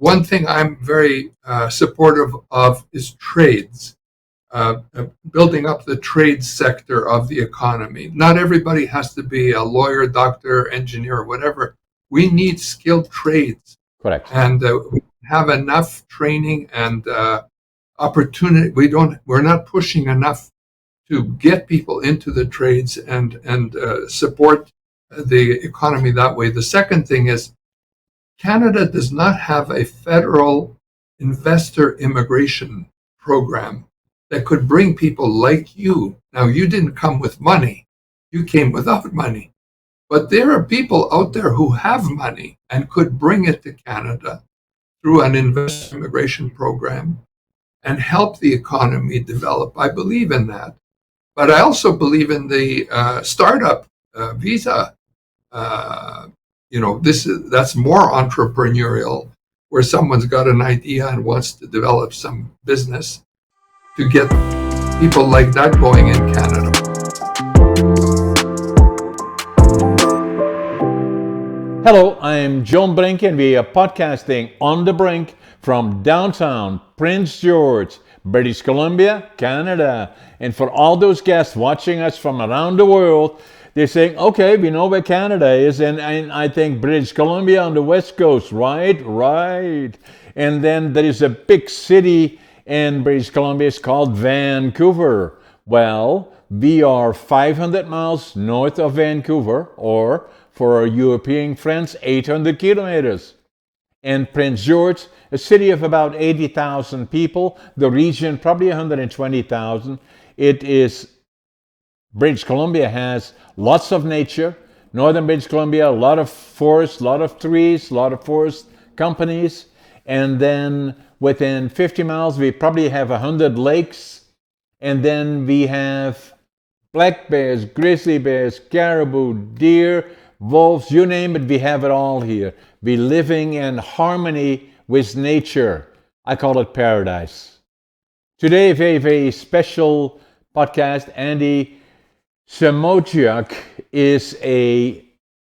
one thing I'm very supportive of is trades, building up the trade sector of the economy. Not everybody has to be a lawyer, doctor, engineer, whatever. We need skilled trades. Correct. And we have enough training and opportunity. We're not pushing enough to get people into the trades and support the economy that way. The second thing is Canada does not have a federal investor immigration program that could bring people like you. Now, you didn't come with money. You came without money. But there are people out there who have money and could bring it to Canada through an investor immigration program and help the economy develop. I believe in that. But I also believe in the startup visa. That's more entrepreneurial, where someone's got an idea and wants to develop some business to get people like that going in Canada. Hello, I'm John Brink, and we are podcasting on the Brink from downtown Prince George, British Columbia, Canada. And for all those guests watching us from around the world, they're saying, okay, we know where Canada is, and I think British Columbia on the west coast, right? And then there is a big city in British Columbia, it's called Vancouver. Well, we are 500 miles north of Vancouver, or for our European friends, 800 kilometers. And Prince George, a city of about 80,000 people, the region probably 120,000. British Columbia has lots of nature. Northern British Columbia, a lot of forests, a lot of trees, a lot of forest companies. And then within 50 miles, we probably have 100 lakes. And then we have black bears, grizzly bears, caribou, deer, wolves, you name it, we have it all here. We're living in harmony with nature. I call it paradise. Today, a very, very special podcast. Andy Semotiuk is a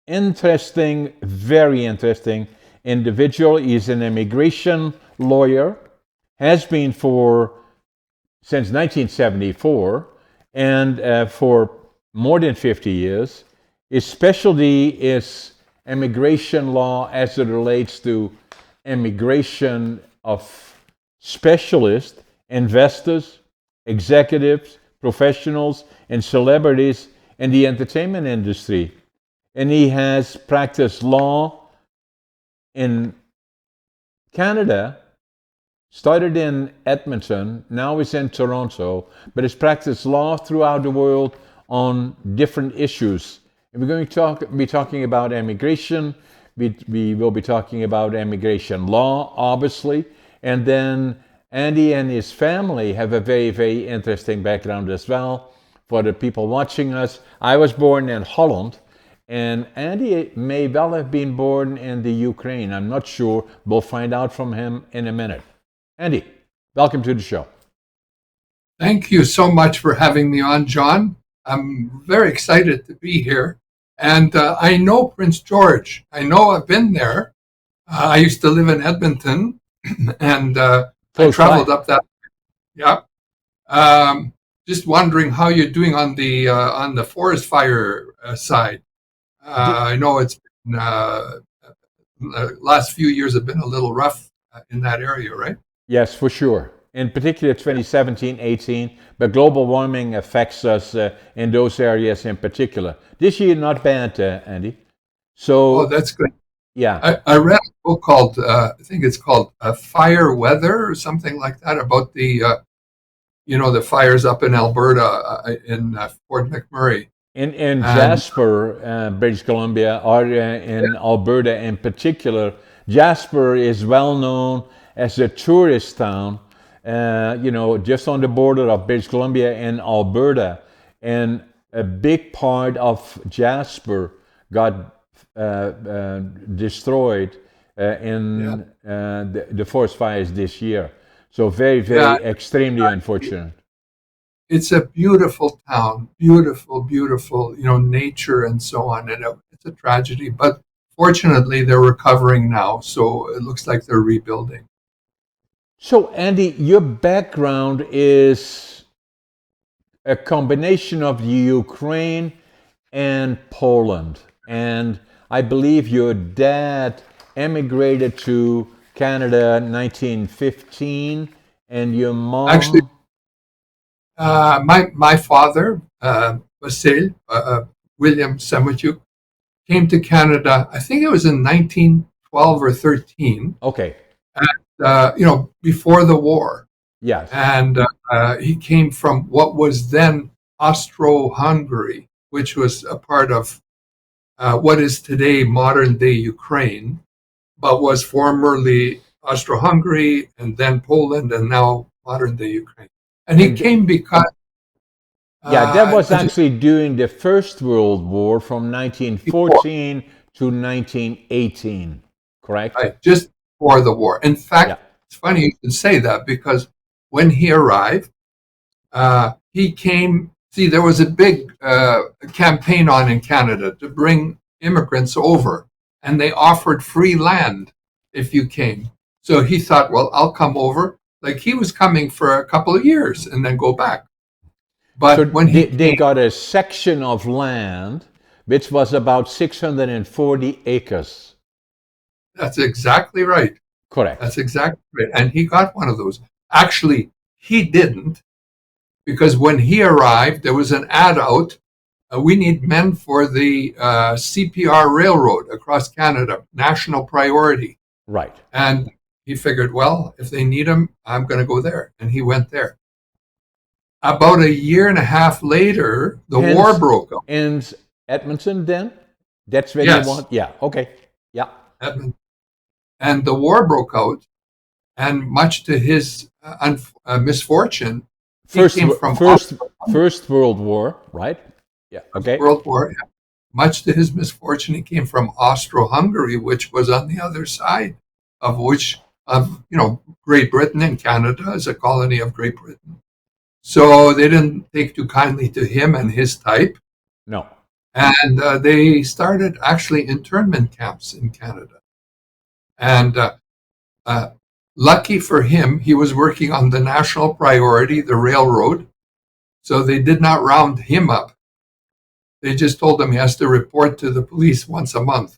very interesting individual. He's an immigration lawyer, has been since 1974, and for more than 50 years. His specialty is immigration law as it relates to immigration of specialists, investors, executives, professionals, and celebrities in the entertainment industry. And he has practiced law in Canada, started in Edmonton, now he's in Toronto, but has practiced law throughout the world on different issues. And we're going to be talking about immigration. We will be talking about immigration law, obviously. And then Andy and his family have a very, very interesting background as well. For the people watching us, I was born in Holland, and Andy may well have been born in the Ukraine. I'm not sure. We'll find out from him in a minute. Andy, welcome to the show. Thank you so much for having me on, John. I'm very excited to be here. And I know Prince George. I know I've been there. I used to live in Edmonton, and I traveled up that. Yeah. Just wondering how you're doing on the forest fire side. I know it's been, the last few years have been a little rough in that area, right? Yes, for sure. In particular 2017, 18, but global warming affects us in those areas in particular. This year, not bad, Andy. Oh, that's good. Yeah. I read a book called, I think it's called Fire Weather or something like that, about the fires up in Alberta, in Fort McMurray. In Jasper, British Columbia, or in Alberta in particular, Jasper is well known as a tourist town. Just on the border of British Columbia and Alberta, and a big part of Jasper got destroyed in the forest fires this year. So very, very extremely unfortunate. It's a beautiful town, beautiful, nature and so on. And it's a tragedy. But fortunately, they're recovering now, so it looks like they're rebuilding. So, Andy, your background is a combination of Ukraine and Poland. And I believe your dad emigrated to Canada in 1915, and your Actually, mom. my father, Vasil, William Semotiuk, came to Canada. I think it was in 1912 or 13. Okay, Before the war, yes, and he came from what was then Austro-Hungary, which was a part of what is today modern-day Ukraine, but was formerly Austro-Hungary and then Poland and now modern-day Ukraine. And he and came because yeah, that was just actually during the First World War from before, 1914 to 1918, correct? right, just before the war. In Yeah, fact, it's funny you should say that because when he arrived, he came. See, there was a big campaign on in Canada to bring immigrants over, and they offered free land if you came. So he thought, well, I'll come over. Like he was coming for a couple of years and then go back. so But when he they came, got a section of land which was about 640 acres, that's exactly right. correct? That's exactly right. And he got one of those. Actually, he didn't because when he arrived, there was an ad out. We need men for the CPR Railroad across Canada, national priority. Right. And he figured, well, if they need him, I'm going to go there. And he went there. About a year and a half later, the war Hence, broke out. in Edmonton, then? That's where you Yes, want? Yeah, okay. Yeah. Edmund. And the war broke out. And much to his misfortune, he First, came from first, First World War, right? Yeah, First okay. World War. Much to his misfortune, he came from Austro-Hungary, which was on the other side of Great Britain, and Canada is a colony of Great Britain. So they didn't take too kindly to him and his type, No. and they started actually internment camps in Canada. And uh, lucky for him, he was working on the national priority, the railroad. So they did not round him up. They just told him he has to report to the police once a month.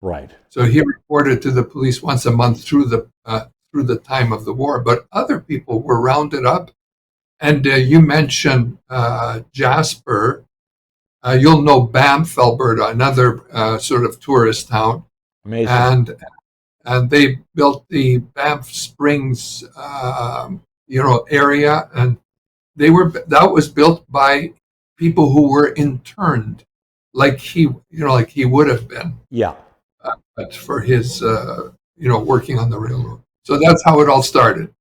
Right. So he reported to the police once a month through the time of the war. But other people were rounded up. And you mentioned Jasper. You'll know Banff, Alberta, another sort of tourist town, Amazing. and they built the Banff Springs, area, and that was built by people who were interned, like he would have been. Yeah. But for his, working on the railroad. So that's how it all started.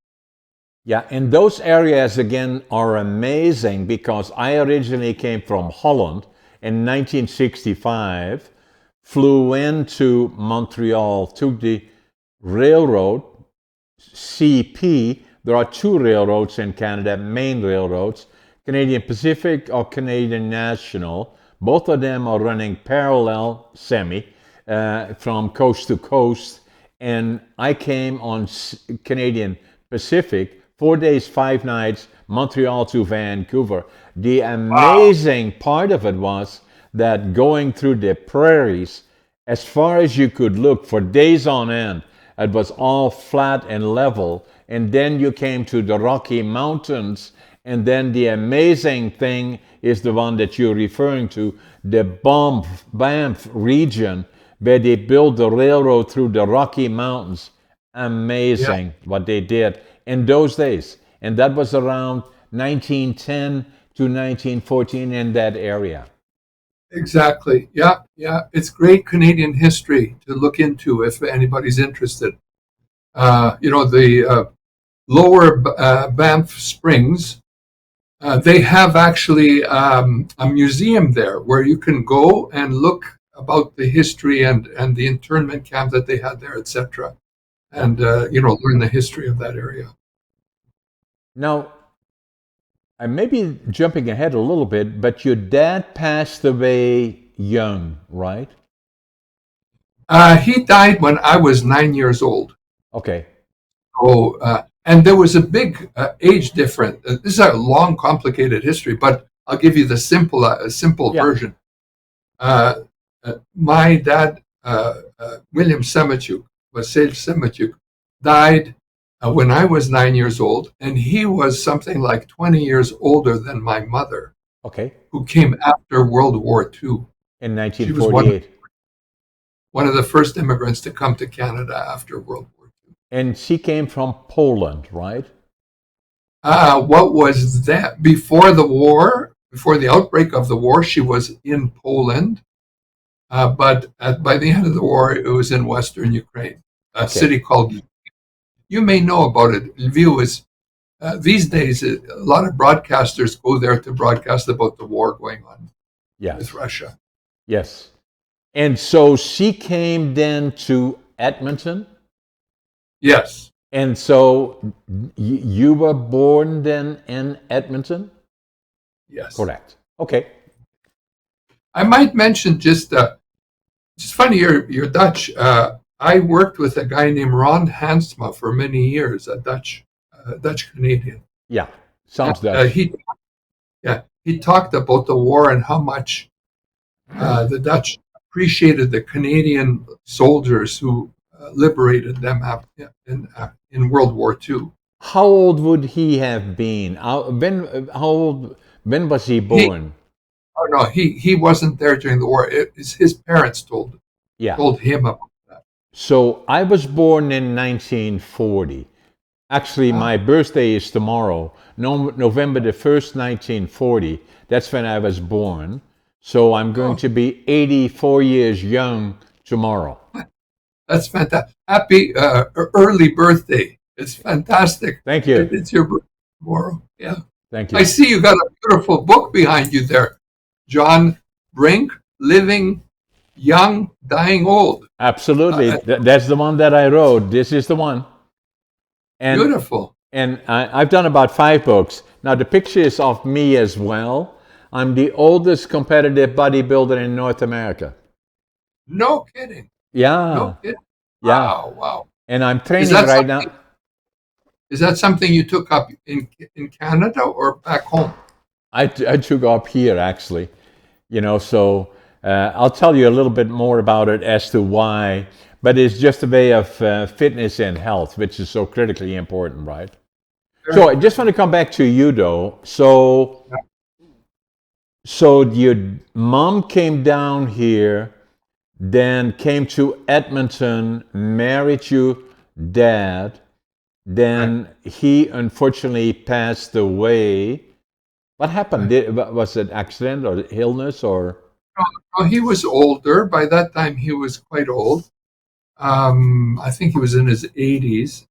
Yeah, and those areas again are amazing because I originally came from Holland in 1965, flew into Montreal, took the railroad, CP. There are two railroads in Canada, main railroads, Canadian Pacific or Canadian National. Both of them are running parallel semi from coast to coast. And I came on Canadian Pacific, 4 days, 5 nights, Montreal to Vancouver. The Wow. amazing part of it was that going through the prairies, as far as you could look for days on end, it was all flat and level. And then you came to the Rocky Mountains. And then the amazing thing is the one that you're referring to, the Banff region, where they built the railroad through the Rocky Mountains. Yeah, Amazing what they did in those days. And that was around 1910 to 1914 in that area. exactly. Yeah, yeah. It's great Canadian history to look into if anybody's interested. The lower Banff Springs, they have actually a museum there where you can go and look about the history and the internment camp that they had there, etc. And learn the history of that area. Now, I may be jumping ahead a little bit, but your dad passed away young, right? He died when I was 9 years old. Okay. Oh, and there was a big age difference. This is a long, complicated history, but I'll give you the simple Yeah. version. My dad, William Semotiuk, died when I was 9 years old, and he was something like 20 years older than my mother, Okay. who came after World War II. In She was one 1948. one of the first immigrants to come to Canada after World War II. And she came from Poland, right? What was that? Before the war, before the outbreak of the war, she was in Poland. By the end of the war, it was in Western Ukraine, a Okay. city called. You may know about it. Lviv is these days. A lot of broadcasters go there to broadcast about the war going on with Yes. Russia. Yes. And so she came then to Edmonton. Yes, And so you were born then in Edmonton? yes. Correct. Okay. I might mention just. It's funny. You're Dutch. I worked with a guy named Ron Hansma for many years, a Dutch Canadian. Yeah. Sounds Dutch. He talked about the war and how much the Dutch appreciated the Canadian soldiers who liberated them in World War II. How old would he have been? When was he He, born? oh no, he wasn't there during the war. His parents Yeah. told him about that. So I was born in 1940. Actually, my birthday is tomorrow, November the 1st, 1940. That's when I was born. So I'm going Oh, to be 84 years young tomorrow. that's fantastic! Happy early birthday! It's fantastic. Thank you. It's your birthday tomorrow. Yeah, Thank I you. see you got a beautiful book behind you there, John Brink, Living Young, Dying Old. Absolutely. Uh, That's the one that I wrote. This is the one. And Beautiful. I've done about 5 books. Now, the picture is of me as well. I'm the oldest competitive bodybuilder in North America. No kidding. Yeah, No kidding. yeah. Wow, wow. And I'm Is training that right something? now. Is that something you took up in Canada or back home? I took up here, actually. So I'll tell you a little bit more about it as to why. But it's just a way of fitness and health, which is so critically important, right? Very So I good. just want to come back to you, though. So your mom came down here, then came to Edmonton, married your dad. Right. Then he unfortunately passed away. What happened? Right. Was it accident or illness or? Well, he was older. By that time, he was quite old. I think he was in his 80s.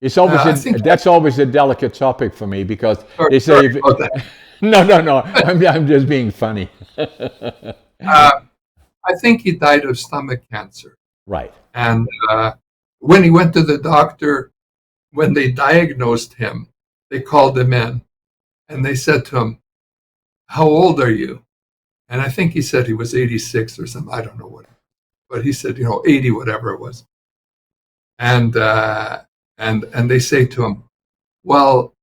It's always I think. that's always a delicate topic for me because they say Sorry about that. no, no, no. I'm just being funny. Uh, I think he died of stomach cancer. Right. And when he went to the doctor, when they diagnosed him, they called him in and they said to him, "How old are you?" And I think he said he was 86 or something. I don't know what, but he said, 80, whatever it was. And and they say to him, "Well,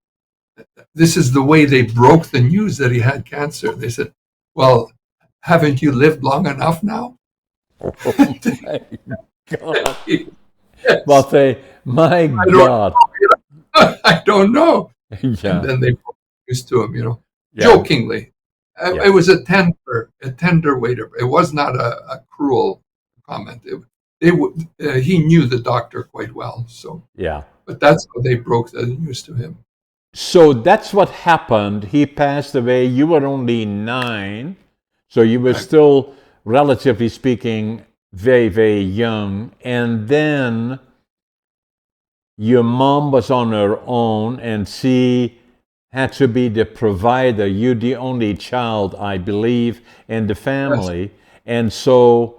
this is the way they broke the news that he had cancer." They said, "Well, haven't you lived long enough now?" Oh my God. Well, Yes. say, my I don't God. I don't know. And Yeah. then they broke the news to him, Yeah. jokingly. Yeah. It was a tender way to. It was not a cruel comment. He knew the doctor quite well, so. Yeah. But that's how they broke the news to him. So that's what happened. He passed away. You were only 9. So you were Right. still, relatively speaking, very, very young. And then your mom was on her own and she had to be the provider. You're the only child, I believe, in the Yes. family. And so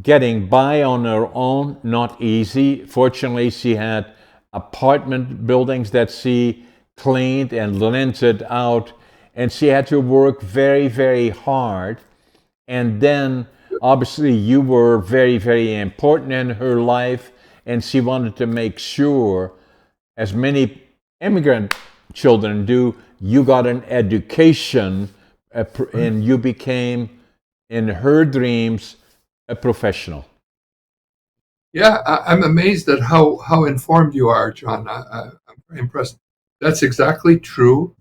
getting by on her own, not easy. Fortunately, she had apartment buildings that she cleaned and rented out, and she had to work very, very hard. And then obviously you were very, very important in her life, and she wanted to make sure, as many immigrant children do, you got an education, and you became, in her dreams, a professional. Yeah, I'm amazed at how informed you are, John. I'm very impressed. That's exactly true.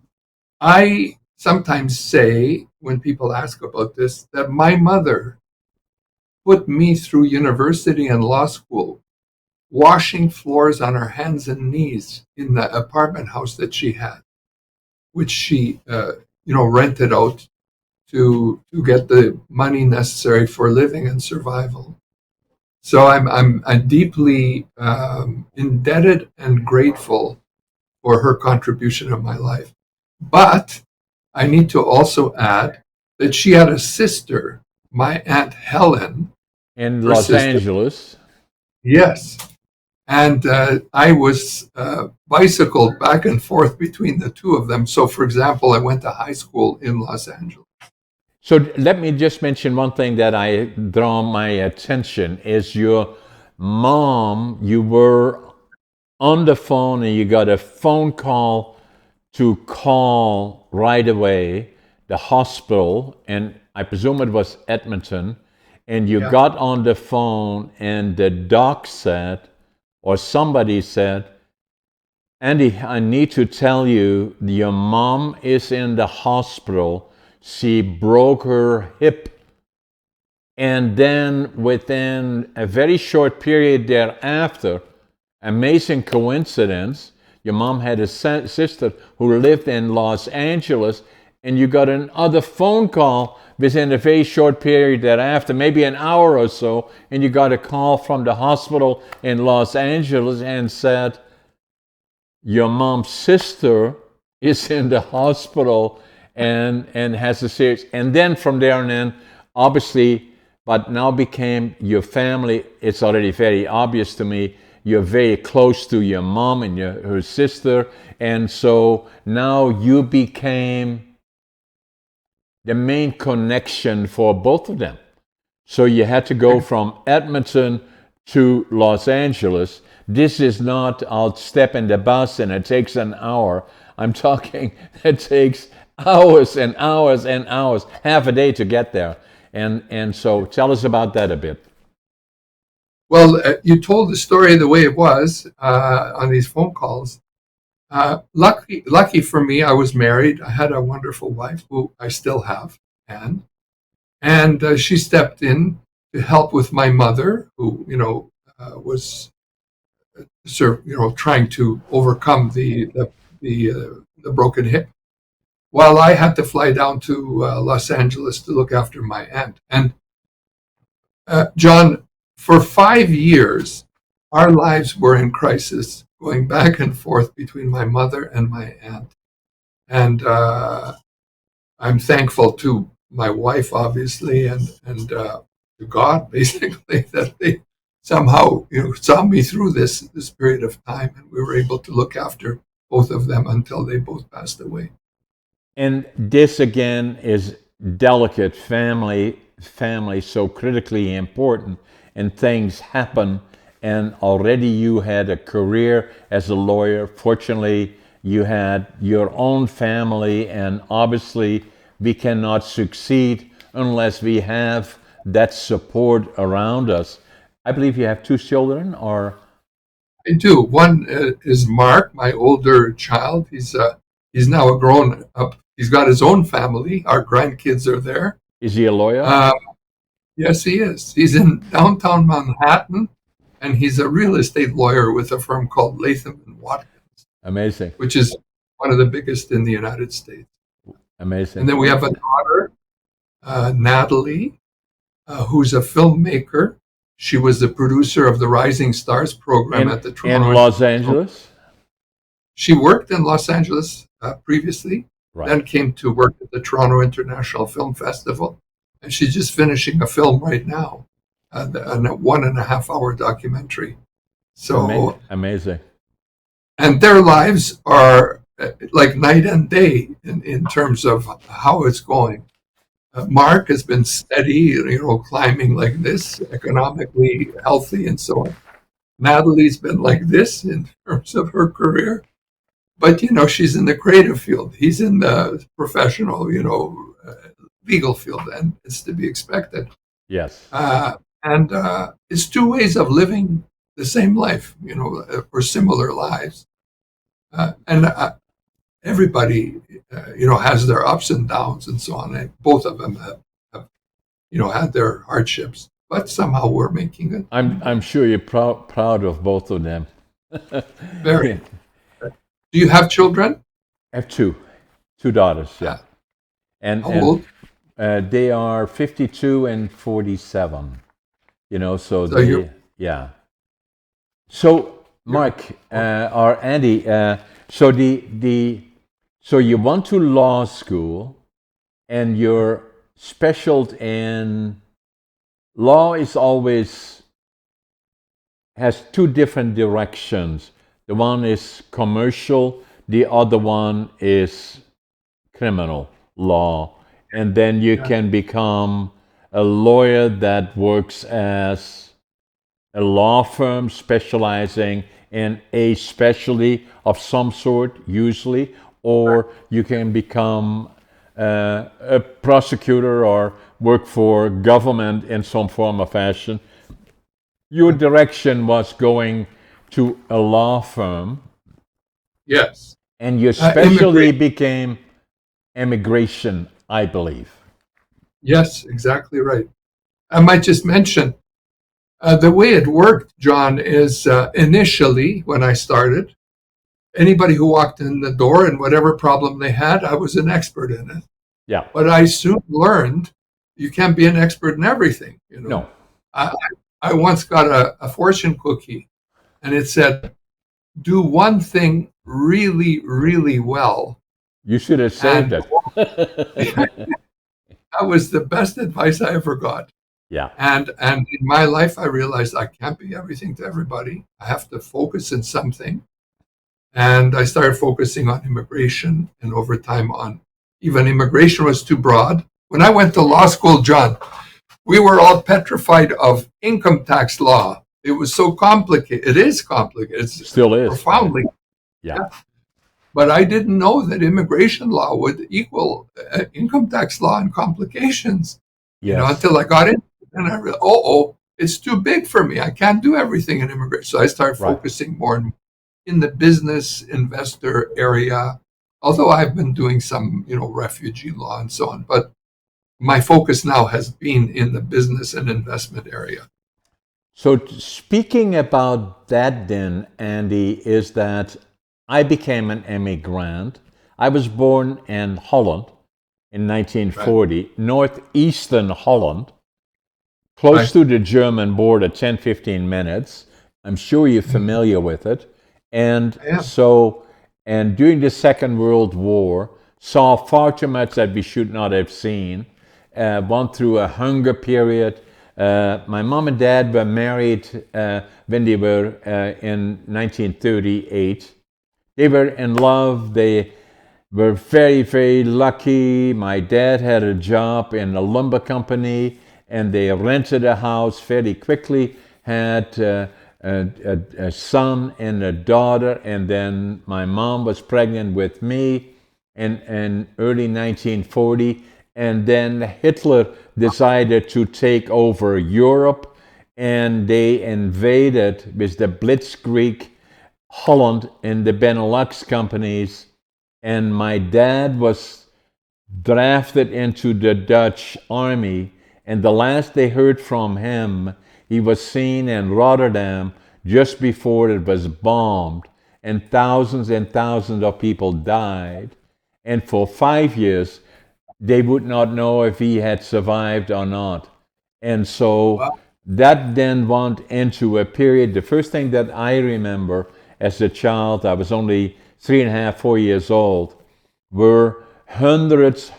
I sometimes say, when people ask about this, that my mother put me through university and law school, washing floors on her hands and knees in the apartment house that she had, which she, rented out to get the money necessary for living and survival. So I'm deeply indebted and grateful for her contribution in my life. But I need to also add that she had a sister, my Aunt Helen, In her Los sister. Angeles. Yes. And I was bicycled back and forth between the two of them. So, for example, I went to high school in Los Angeles. So let me just mention one thing that I draw my attention is your mom. You were on the phone and you got a phone call to call right away the hospital, and I presume it was Edmonton, and you Yeah. got on the phone and the doc said, or somebody said, Andy, I need to tell you, your mom is in the hospital. She broke her hip. And then within a very short period thereafter, amazing coincidence, your mom had a sister who lived in Los Angeles, and you got another phone call within a very short period thereafter, maybe an hour or so, and you got a call from the hospital in Los Angeles and said, your mom's sister is in the hospital and has a serious, and then from there on in, obviously, but now became your family. It's already very obvious to me. You're very close to your mom and her sister, and so now you became the main connection for both of them. So you had to go from Edmonton to Los Angeles. This is not, I'll step in the bus and it takes an hour. I'm talking, it takes hours and hours and hours, half a day to get there. And so tell us about that a bit. Well, you told the story the way it was on these phone calls. Lucky for me, I was married. I had a wonderful wife who I still have, Anne, and she stepped in to help with my mother, who was trying to overcome the broken hip, while I had to fly down to Los Angeles to look after my aunt. And John, for 5 years, our lives were in crisis, going back and forth between my mother and my aunt. And I'm thankful to my wife, obviously, and to God, basically, that they somehow saw me through this period of time, and we were able to look after both of them until they both passed away. And this again is delicate family so critically important, and things happen, and already you had a career as a lawyer. Fortunately, you had your own family, and obviously we cannot succeed unless we have that support around us. I believe you have two children, or I do. One is Mark, my older child. He's now a grown up. He's got his own family. Our grandkids are there. is he a lawyer? Uh, yes, he is. He's in downtown Manhattan, and he's a real estate lawyer with a firm called Latham and Watkins, Amazing. which is one of the biggest in the United States. Amazing. And then we have a daughter, Natalie, who's a filmmaker. She was the producer of the Rising Stars program at the Toronto. In Los Angeles? She worked in Los Angeles previously, Right. then came to work at the Toronto International Film Festival. And she's just finishing a film right now, a 1.5 hour documentary. So Amazing. and their lives are like night and day in terms of how it's going. Mark has been steady, climbing like this, economically healthy and so on. Natalie's been like this in terms of her career. But, she's in the creative field. He's in the professional, legal field, and it's to be expected. Yes. And it's two ways of living the same life, or similar lives. And everybody, has their ups and downs and so on. And both of them have had their hardships, but somehow we're making it. I'm sure you're proud of both of them. Very. Do you have children? I have two daughters. Yeah. And how old? They are 52 and 47. So yeah. So Mark or Andy, so so you went to law school, and you're specialed in law. Is always has two different directions. The one is commercial, the other one is criminal law. And then you can become a lawyer that works as a law firm specializing in a specialty of some sort, usually, or you can become a prosecutor or work for government in some form or fashion. Your direction was going to a law firm. Yes. And your specialty became immigration, I believe. Yes, exactly right. I might just mention the way it worked, John, is initially when I started, anybody who walked in the door and whatever problem they had, I was an expert in it. Yeah. But I soon learned you can't be an expert in everything. No. I once got a fortune cookie, and it said, do one thing really, really well. You should have saved it. That was the best advice I ever got. Yeah. And in my life, I realized I can't be everything to everybody. I have to focus in something. And I started focusing on immigration, and over time on even immigration was too broad. When I went to law school, John, we were all petrified of income tax law. It was so complicated. It is complicated. It still is. Profoundly. Yeah. But I didn't know that immigration law would equal income tax law and complications. Yes. Until I got in, and I realized, it's too big for me. I can't do everything in immigration. So I started focusing more in the business investor area. Although I've been doing some, refugee law and so on, but my focus now has been in the business and investment area. So speaking about that then, Andy, is that I became an immigrant. I was born in Holland in 1940, northeastern Holland, close to the German border, 10, 15 minutes. I'm sure you're familiar with it. And and during the Second World War, saw far too much that we should not have seen. Went through a hunger period. My mom and dad were married when they were in 1938. They were in love. They were very, very lucky. My dad had a job in a lumber company, and they rented a house very quickly, had a son and a daughter, and then my mom was pregnant with me in early 1940. And then Hitler decided to take over Europe, and they invaded with the Blitzkrieg Holland and the Benelux companies. And my dad was drafted into the Dutch army, and the last they heard from him, he was seen in Rotterdam just before it was bombed, and thousands of people died. And for 5 years, they would not know if he had survived or not. And so that then went into a period. The first thing that I remember as a child, I was only 3.5, 4 years old, were hundreds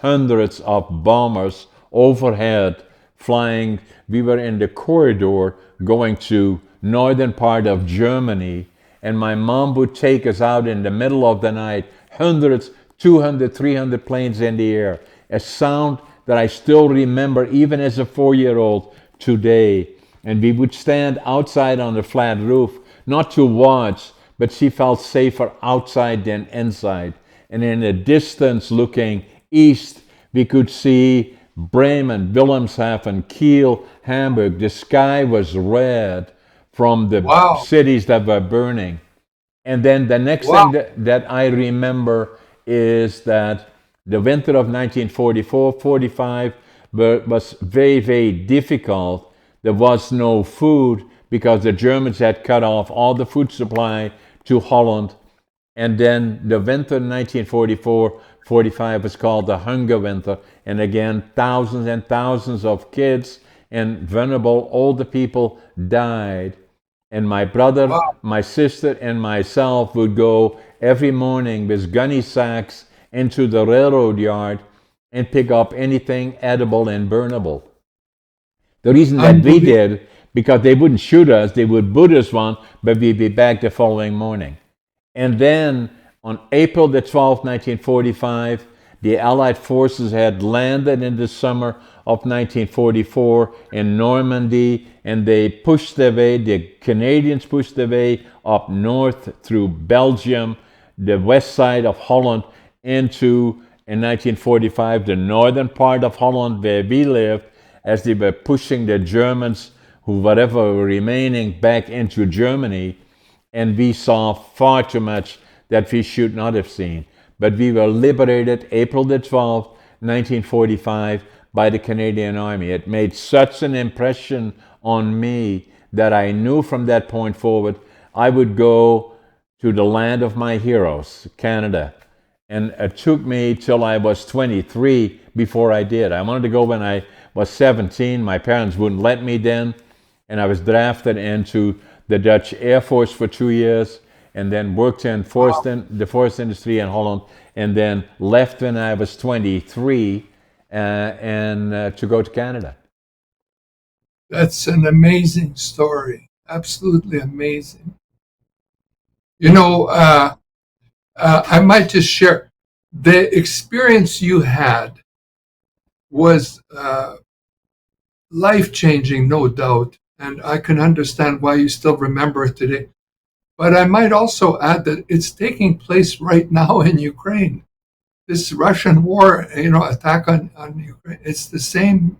of bombers overhead flying. We were in the corridor going to northern part of Germany, and my mom would take us out in the middle of the night, hundreds, 200, 300 planes in the air. A sound that I still remember even as a 4-year-old today. And we would stand outside on the flat roof, not to watch, but she felt safer outside than inside. And in the distance, looking east, we could see Bremen, Wilhelmshaven, Kiel, Hamburg. The sky was red from the Wow. cities that were burning. And then the next thing Wow. that I remember is that the winter of 1944-45 was very, very difficult. There was no food because the Germans had cut off all the food supply to Holland. And then the winter 1944-45 was called the Hunger Winter. And again, thousands and thousands of kids and vulnerable older people died. And my brother, Wow. my sister, and myself would go every morning with gunny sacks into the railroad yard and pick up anything edible and burnable. The reason that we did, because they wouldn't shoot us, they would boot us one, but we'd be back the following morning. And then on April the 12th, 1945, the Allied forces had landed in the summer of 1944 in Normandy, and they pushed their way, the Canadians pushed their way up north through Belgium, the west side of Holland, into, in 1945, the northern part of Holland where we lived, as they were pushing the Germans, who whatever were remaining, back into Germany. And we saw far too much that we should not have seen. But we were liberated April the 12th, 1945, by the Canadian Army. It made such an impression on me that I knew from that point forward I would go to the land of my heroes, Canada. And it took me till I was 23 before I did. I wanted to go when I was 17. My parents wouldn't let me then. And I was drafted into the Dutch Air Force for 2 years, and then worked in the forest industry in Holland, and then left when I was 23 to go to Canada. That's an amazing story. Absolutely amazing. You know, I might just share the experience you had was life-changing, no doubt, and I can understand why you still remember it today. But I might also add that it's taking place right now in Ukraine. This Russian war, attack on Ukraine, it's the same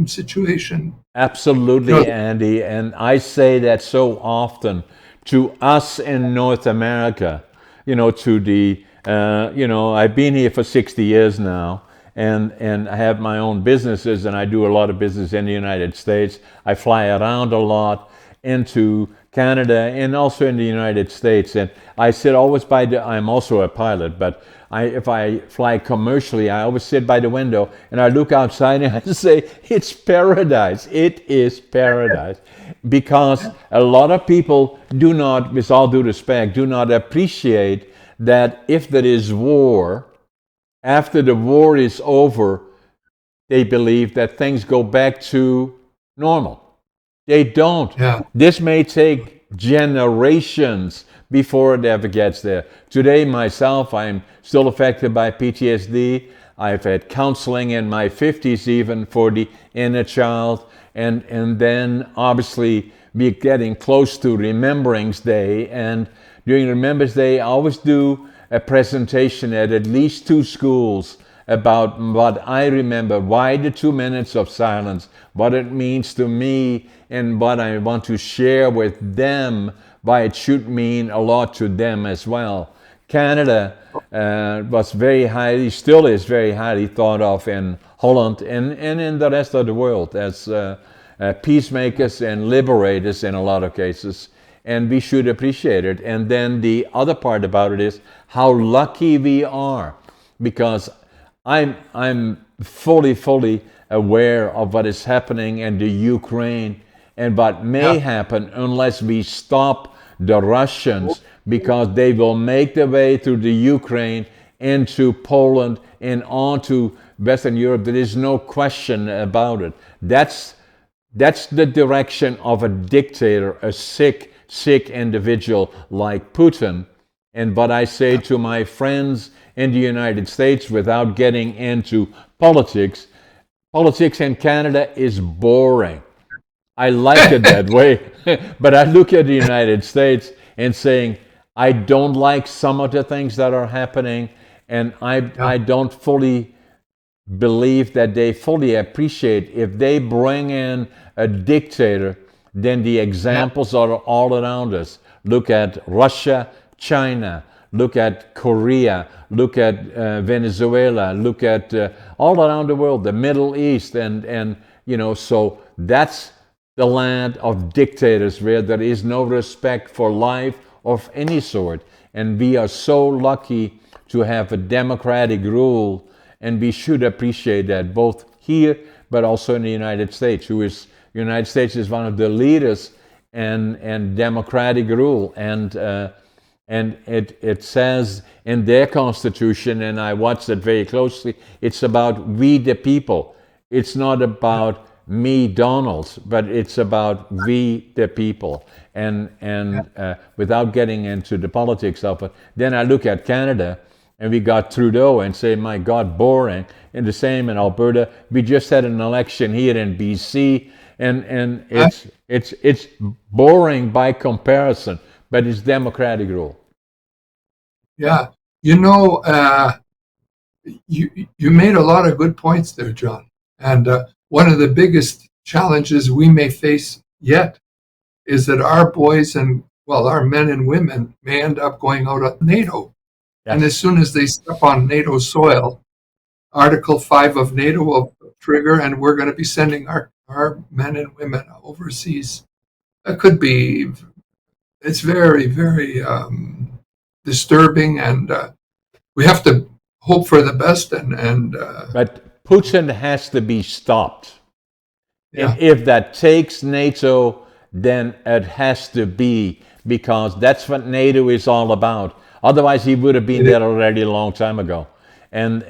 situation. Absolutely, Andy. And I say that so often to us in North America, to the, I've been here for 60 years now, and I have my own businesses, and I do a lot of business in the United States. I fly around a lot into Canada and also in the United States. And I sit always I'm also a pilot, but if I fly commercially, I always sit by the window and I look outside and I say, it's paradise. It is paradise. Because a lot of people do not, with all due respect, do not appreciate that if there is war, after the war is over, they believe that things go back to normal. They don't. Yeah. This may take generations before it ever gets there. Today, myself, I'm still affected by PTSD. I've had counseling in my 50s even for the inner child. And then, obviously, we're getting close to Remembrance Day. And during Remembrance Day, I always do a presentation at least 2 schools about what I remember, why the 2 minutes of silence, what it means to me, and what I want to share with them, why it should mean a lot to them as well. Canada was still is very highly thought of in Holland and in the rest of the world as peacemakers and liberators in a lot of cases. And we should appreciate it. And then the other part about it is how lucky we are, because I'm fully aware of what is happening in the Ukraine and what may happen unless we stop the Russians, because they will make their way through the Ukraine into Poland and onto Western Europe. There is no question about it. That's the direction of a dictator, a sick individual like Putin. And what I say to my friends in the United States, without getting into politics, politics in Canada is boring. I like it that way. But I look at the United States and saying, I don't like some of the things that are happening, and I don't fully believe that they fully appreciate if they bring in a dictator, then the examples are all around us. Look at Russia, China, look at Korea, look at Venezuela, look at all around the world, the Middle East, and so that's the land of dictators where there is no respect for life of any sort. And we are so lucky to have a democratic rule, and we should appreciate that both here but also in the United States. United States is one of the leaders in democratic rule, and it says in their constitution, and I watched it very closely, it's about we the people. It's not about me, Donalds, but it's about we the people. And without getting into the politics of it, then I look at Canada, and we got Trudeau and say, my God, boring. And the same in Alberta. We just had an election here in BC, and it's boring by comparison, but it's democratic rule. Yeah, you made a lot of good points there, John. And one of the biggest challenges we may face yet is that our boys and, well, our men and women may end up going out of NATO. Yes. And as soon as they step on NATO soil, Article 5 of NATO will trigger, and we're going to be sending our men and women overseas. That could be, it's very, very disturbing, and we have to hope for the best. But Putin has to be stopped. Yeah. And if that takes NATO, then it has to be, because that's what NATO is all about. Otherwise, he would have been there already a long time ago. And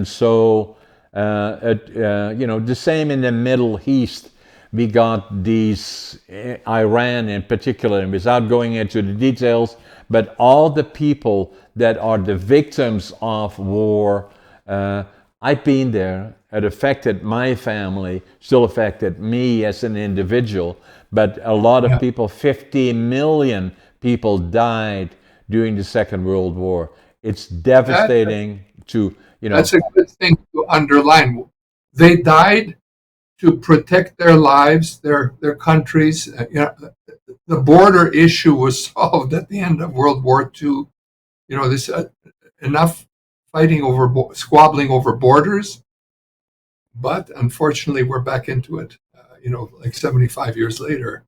so the same in the Middle East. We got these, Iran in particular, and without going into the details, but all the people that are the victims of war, I've been there. It affected my family, still affected me as an individual, but a lot of people, 50 million people died during the Second World War. It's devastating to. That's a good thing to underline. They died to protect their lives, their countries. The border issue was solved at the end of World War II. This enough fighting squabbling over borders, but unfortunately we're back into it. Like 75 years later.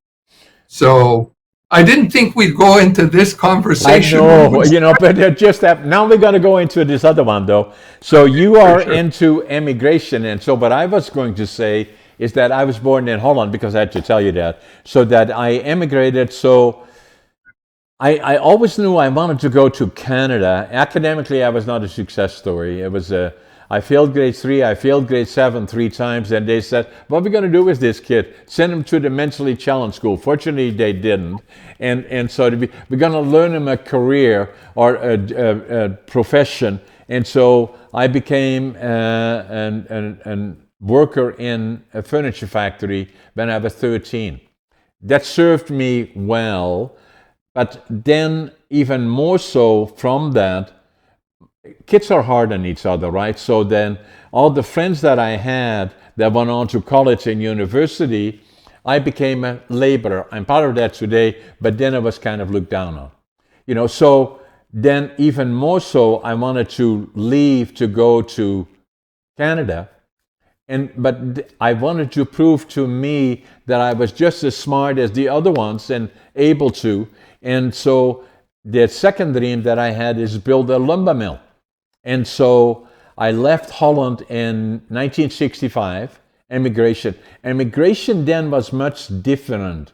So I didn't think we'd go into this conversation. I know, but just that. Now we're going to go into this other one, though. So you are into immigration, and so what I was going to say is that I was born in Holland, because I had to tell you that, so that I immigrated. So I always knew I wanted to go to Canada. Academically, I was not a success story. It was I failed grade 3, I failed grade 7 3 times, and they said, what are we going to do with this kid? Send him to the mentally challenged school. Fortunately, they didn't. And so we're going to learn him a career or a profession. And so I became a worker in a furniture factory when I was 13. That served me well, but then even more so from that, kids are hard on each other, right? So then all the friends that I had that went on to college and university, I became a laborer. I'm part of that today, but then I was kind of looked down on. So then even more so, I wanted to leave to go to Canada. But I wanted to prove to me that I was just as smart as the other ones and able to. And so the second dream that I had is build a lumber mill. And so I left Holland in 1965, immigration. Immigration then was much different.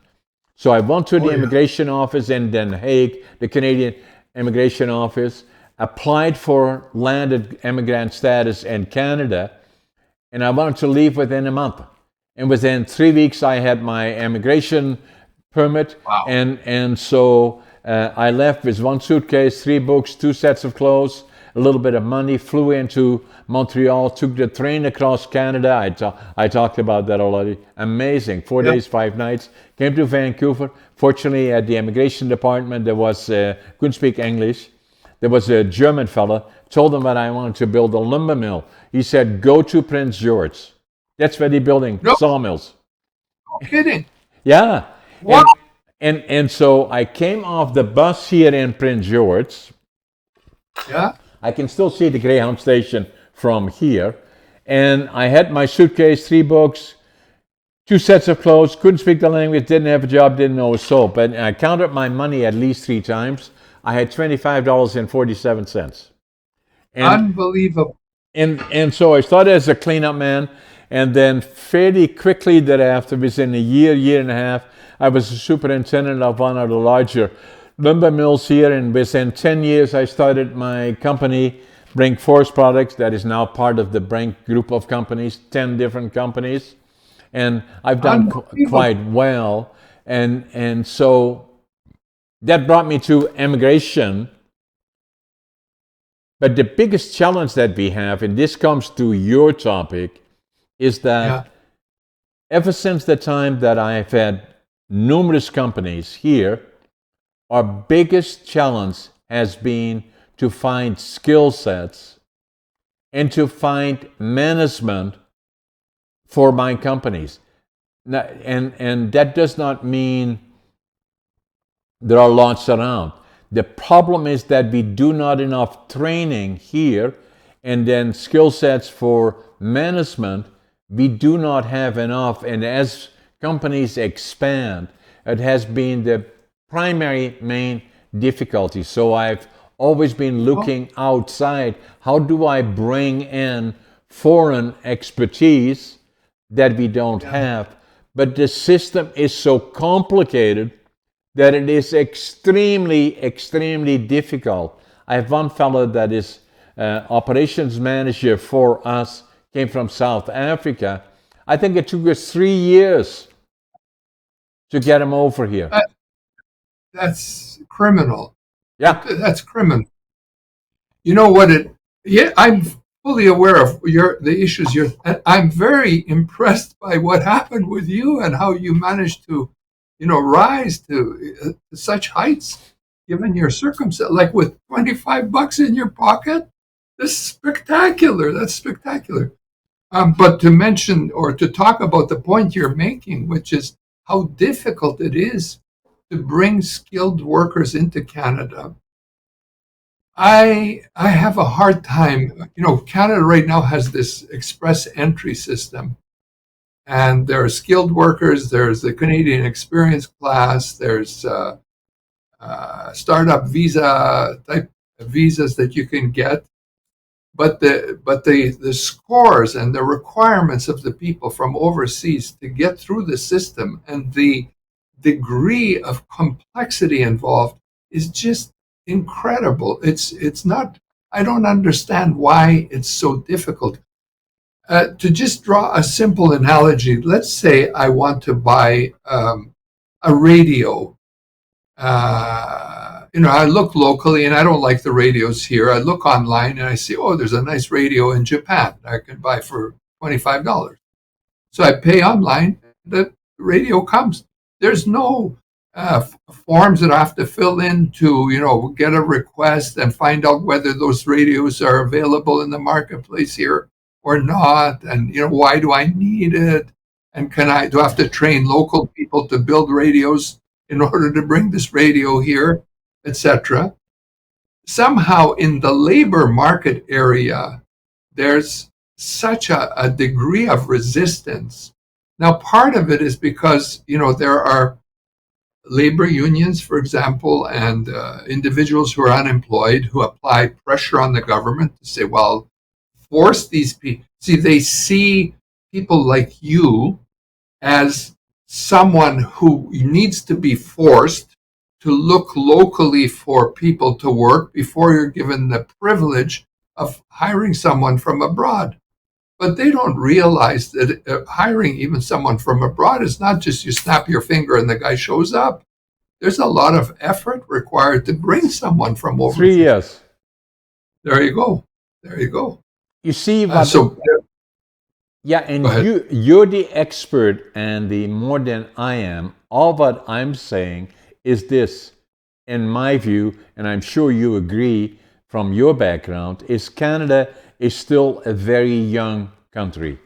So I went to the immigration office in Den Haag, the Canadian immigration office, applied for landed immigrant status in Canada, and I wanted to leave within a month. And within 3 weeks, I had my immigration permit. Wow. And so I left with 1 suitcase, 3 books, 2 sets of clothes, a little bit of money, flew into Montreal, took the train across Canada. I talked about that already. Amazing. 4 Yeah. days, 5 nights. Came to Vancouver. Fortunately, at the immigration department, there was, couldn't speak English. There was a German fella, told him that I wanted to build a lumber mill. He said, go to Prince George. That's where they're building No sawmills. kidding. Yeah. What? And so I came off the bus here in Prince George. Yeah. I can still see the Greyhound station from here. And I had my suitcase, 3 books, 2 sets of clothes, couldn't speak the language, didn't have a job, didn't know a soul. But I counted my money at least 3 times. I had $25.47. Unbelievable. And so I started as a cleanup man, and then fairly quickly thereafter, within a year and a half, I was the superintendent of one of the larger lumber mills here, and within 10 years I started my company, Brink Forest Products, that is now part of the Brink group of companies, 10 different companies, and I've done quite well, and so that brought me to immigration. But the biggest challenge that we have, and this comes to your topic, is that ever since the time that I've had numerous companies here, our biggest challenge has been to find skill sets and to find management for my companies. And that does not mean there are lots around. The problem is that we do not enough training here, and then skill sets for management, we do not have enough. And as companies expand, it has been the primary main difficulty. So I've always been looking outside. How do I bring in foreign expertise that we don't have? But the system is so complicated that it is extremely, extremely difficult. I have one fellow that is operations manager for us, came from South Africa. I think it took us 3 years to get him over here. That's criminal. Yeah. That's criminal. You know what I'm fully aware of the issues I'm very impressed by what happened with you and how you managed to, rise to such heights given your circumstance, like with $25 in your pocket. This is spectacular. That's spectacular. But to mention or to talk about the point you're making, which is how difficult it is to bring skilled workers into Canada. I have a hard time. Canada right now has this express entry system, and there are skilled workers. There's the Canadian experience class. There's startup visa type visas that you can get. But the scores and the requirements of the people from overseas to get through the system and the degree of complexity involved is just incredible. It's not. I don't understand why it's so difficult. To just draw a simple analogy, let's say I want to buy a radio. I look locally and I don't like the radios here. I look online and I see, there's a nice radio in Japan I can buy for $25. So I pay online, the radio comes. There's no forms that I have to fill in to, get a request and find out whether those radios are available in the marketplace here or not. And, why do I need it? And do I have to train local people to build radios in order to bring this radio here, etc. Somehow in the labor market area, there's such a degree of resistance. Now, part of it is because, there are labor unions, for example, and individuals who are unemployed who apply pressure on the government to say, well, force these people. See, they see people like you as someone who needs to be forced to look locally for people to work before you're given the privilege of hiring someone from abroad. But they don't realize that hiring even someone from abroad is not just you snap your finger and the guy shows up. There's a lot of effort required to bring someone from overseas. 3 years. There you go. There you go. You see what? So Yeah, go and ahead. you're the expert, and the more than I am. All what I'm saying is this, in my view, and I'm sure you agree from your background, is Canada is still a very young country.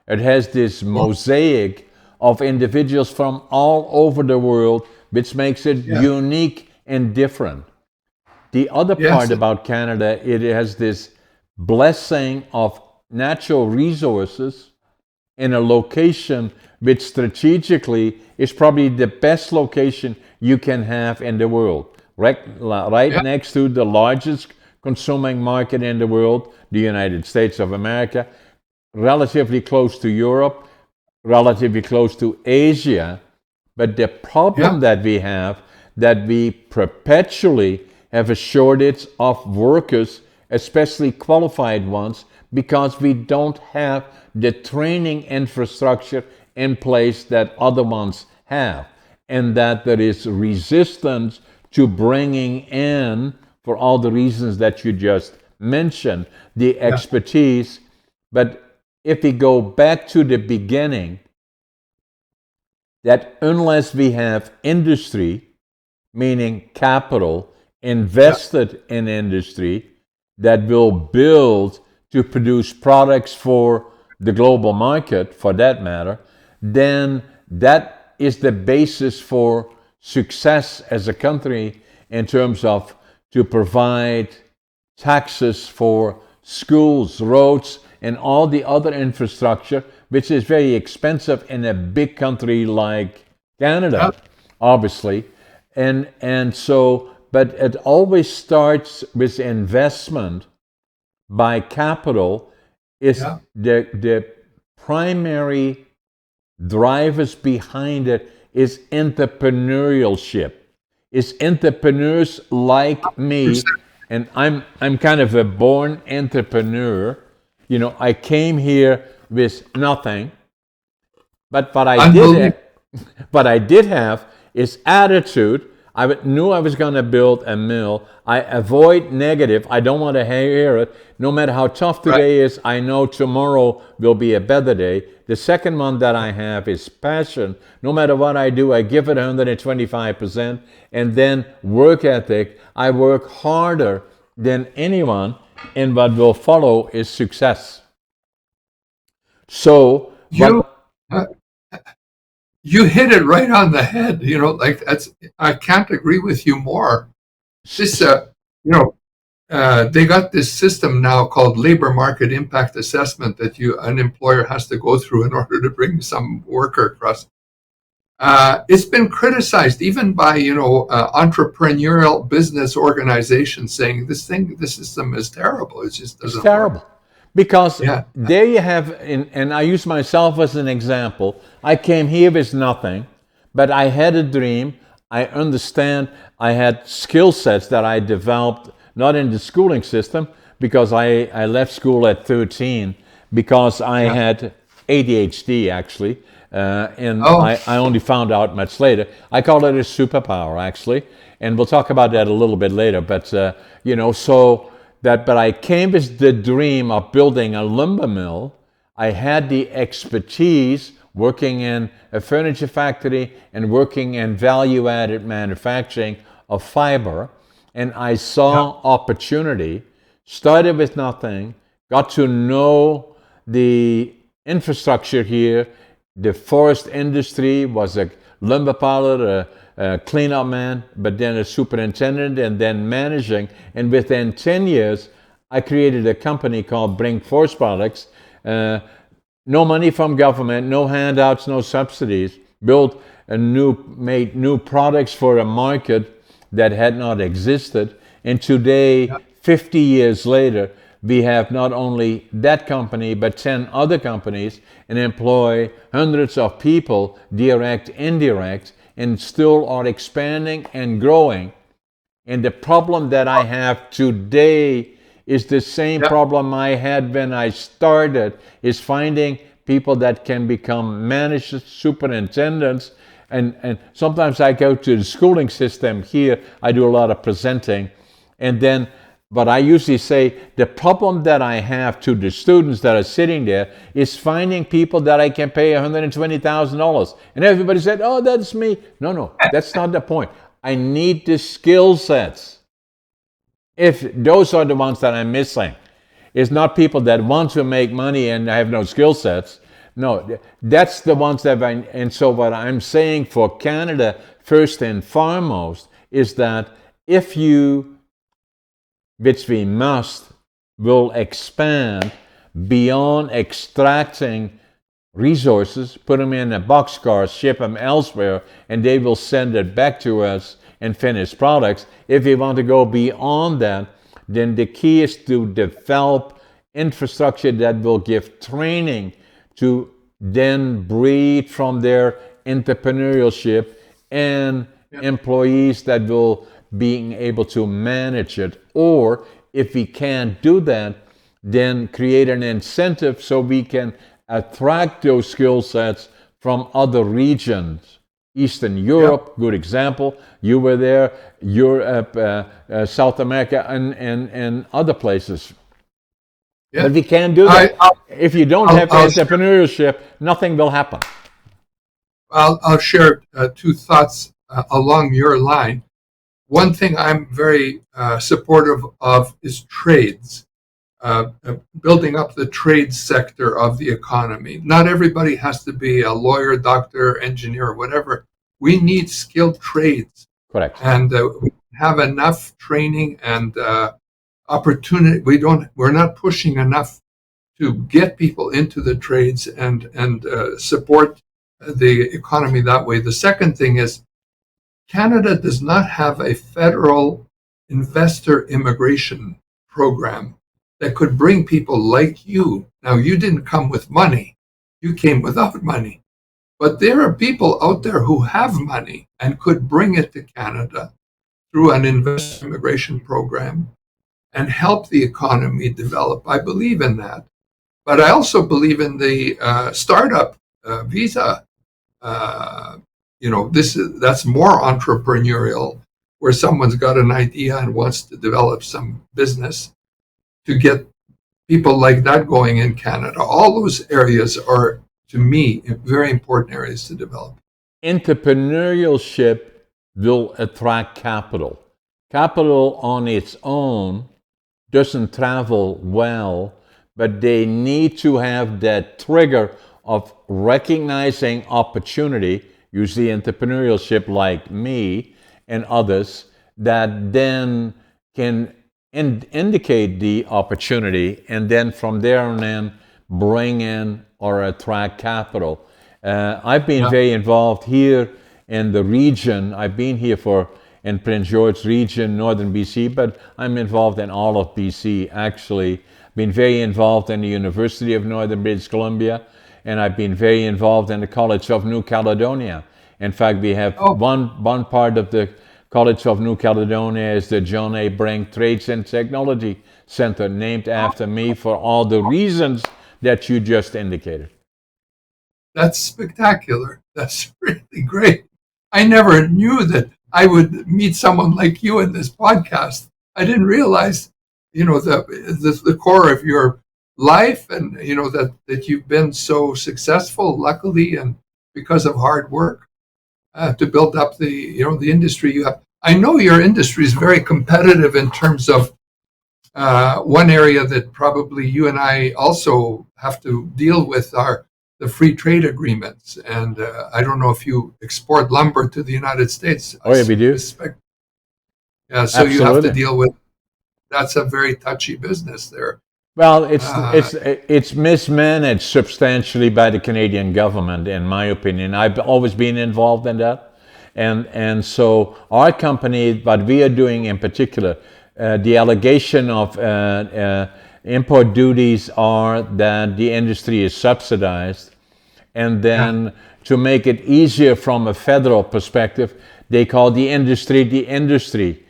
It has this Well, mosaic of individuals from all over the world, which makes it yeah. unique and different. The other Yes. part about Canada, it has this blessing of natural resources in a location which strategically is probably the best location you can have in the world. Right Yeah. next to the largest consuming market in the world, the United States of America, relatively close to Europe, relatively close to Asia. But the Yeah. problem that we have, that we perpetually have a shortage of workers, especially qualified ones, because we don't have the training infrastructure in place that other ones have. And that there is resistance to bringing in, for all the reasons that you just mentioned, the Yeah. expertise. But if we go back to the beginning, that unless we have industry, meaning capital, Yeah. invested in industry that will build to produce products for the global market, for that matter, then that is the basis for success as a country in terms of to provide taxes for schools, roads, and all the other infrastructure, which is very expensive in a big country like Yeah. Canada, obviously. And so, but it always starts with investment by capital is Yeah. the primary drivers behind it is entrepreneurship. Is entrepreneurs like me, and I'm kind of a born entrepreneur. You know, I came here with nothing, but Unbelievable. what I did have is attitude. Knew I was going to build a mill. I avoid negative. I don't want to hear it. No matter how tough Right. today is, I know tomorrow will be a better day. The second one that I have is passion. No matter what I do, I give it 125%. And then work ethic. I work harder than anyone, and what will follow is success. So, You what uh, you hit it right on the head. Like that's. I can't agree with you more. This, you know, they got this system now called labor market impact assessment that an employer has to go through in order to bring some worker across. It's been criticized even by entrepreneurial business organizations saying this system is terrible. It just It's doesn't work. terrible. Because Yeah, there you have, and I use myself as an example. I came here with nothing, but I had a dream. I understand I had skill sets that I developed not in the schooling system, because I left school at 13 because I yeah. had ADHD actually. And Oh, I only found out much later. I call it a superpower actually, and we'll talk about that a little bit later. But but I came with the dream of building a lumber mill. I had the expertise working in a furniture factory and working in value-added manufacturing of fiber, and I yeah, saw opportunity. Started with nothing, got to know the infrastructure here. The forest industry, was a lumber pilot, a cleanup man, but then a superintendent, and then managing. And within 10 years, I created a company called Brink Forest Products. No money from government, no handouts, no subsidies. Made new products for a market that had not existed. And today, yeah, 50 years later, we have not only that company, but 10 other companies, and employ hundreds of people, direct, indirect, and still are expanding and growing. And the problem that I have today is the same yeah, problem I had when I started, is finding people that can become managers, superintendents. And sometimes I go to the schooling system here, I do a lot of presenting, and then But I usually say the problem that I have to the students that are sitting there is finding people that I can pay $120,000. And everybody said, oh, that's me. No, that's not the point. I need the skill sets. If those are the ones that I'm missing, it's not people that want to make money and have no skill sets. No, that's the ones that and so what I'm saying for Canada, first and foremost, is that if you, which we must, will expand beyond extracting resources, put them in a boxcar, ship them elsewhere, and they will send it back to us in finished products. If we want to go beyond that, then the key is to develop infrastructure that will give training to then breed from their entrepreneurship and employees that will being able to manage it. Or if we can't do that, then create an incentive so we can attract those skill sets from other regions. Eastern Europe, good example. You were there, Europe, South America, and other places. But we can't do that. If you don't have entrepreneurship, nothing will happen. I'll share two thoughts along your line. One thing I'm very supportive of is trades, building up the trade sector of the economy. Not everybody has to be a lawyer, doctor, engineer, whatever. We need skilled trades. Correct. And we have enough training and opportunity. We're not pushing enough to get people into the trades and support the economy that way. The second thing is Canada does not have a federal investor immigration program that could bring people like you. Now, you didn't come with money. You came without money. But there are people out there who have money and could bring it to Canada through an investor immigration program and help the economy develop. I believe in that. But I also believe in the startup visa. That's more entrepreneurial, where someone's got an idea and wants to develop some business, to get people like that going in Canada. All those areas are, to me, very important areas to develop. Entrepreneurship will attract capital. Capital on its own doesn't travel well, but they need to have that trigger of recognizing opportunity, usually entrepreneurship like me and others, that then can indicate the opportunity, and then from there on in bring in or attract capital. I've been very involved here in the region. I've been here in Prince George region, northern BC, but I'm involved in all of BC actually. Been very involved in the University of Northern British Columbia, and I've been very involved in the College of New Caledonia. In fact, we have one part of the College of New Caledonia is the John A. Brink Trades and Technology Center, named after me for all the reasons that you just indicated. That's spectacular. That's really great. I never knew that I would meet someone like you in this podcast. I didn't realize, the core of your life, and that you've been so successful, luckily, and because of hard work to build up the industry you have. I know your industry is very competitive in terms of one area that probably you and I also have to deal with are the free trade agreements. And I don't know if you export lumber to the United States. Oh, yeah, we do. Yeah, so you have to deal with. That's a very touchy business there. Well, it's mismanaged substantially by the Canadian government, in my opinion. I've always been involved in that, and so our company, what we are doing in particular, the allegation of import duties are that the industry is subsidized, and then to make it easier from a federal perspective, they call the industry.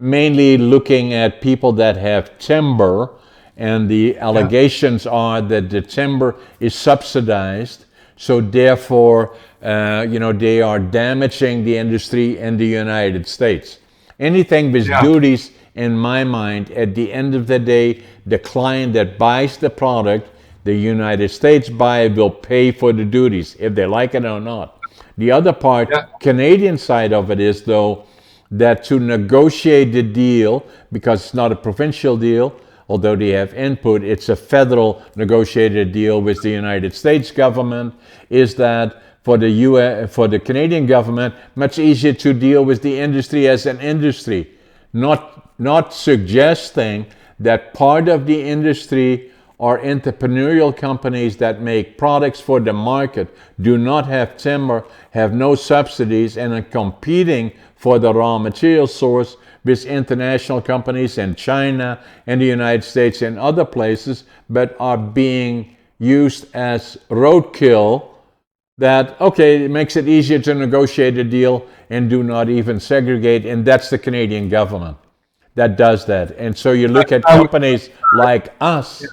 Mainly looking at people that have timber, and the allegations are that the timber is subsidized, so therefore, they are damaging the industry in the United States. Anything with duties in my mind, at the end of the day, the client that buys the product, the United States buyer, will pay for the duties, if they like it or not. The other part, Yeah. Canadian side of it is, though, that to negotiate the deal, because it's not a provincial deal, although they have input, it's a federal negotiated deal with the United States government, is that for the Canadian government, much easier to deal with the industry as an industry, not suggesting that part of the industry are entrepreneurial companies that make products for the market, do not have timber, have no subsidies, and are competing for the raw material source with international companies in China and the United States and other places, but are being used as roadkill. That, okay, it makes it easier to negotiate a deal and do not even segregate, and that's the Canadian government that does that. And so you look at companies like us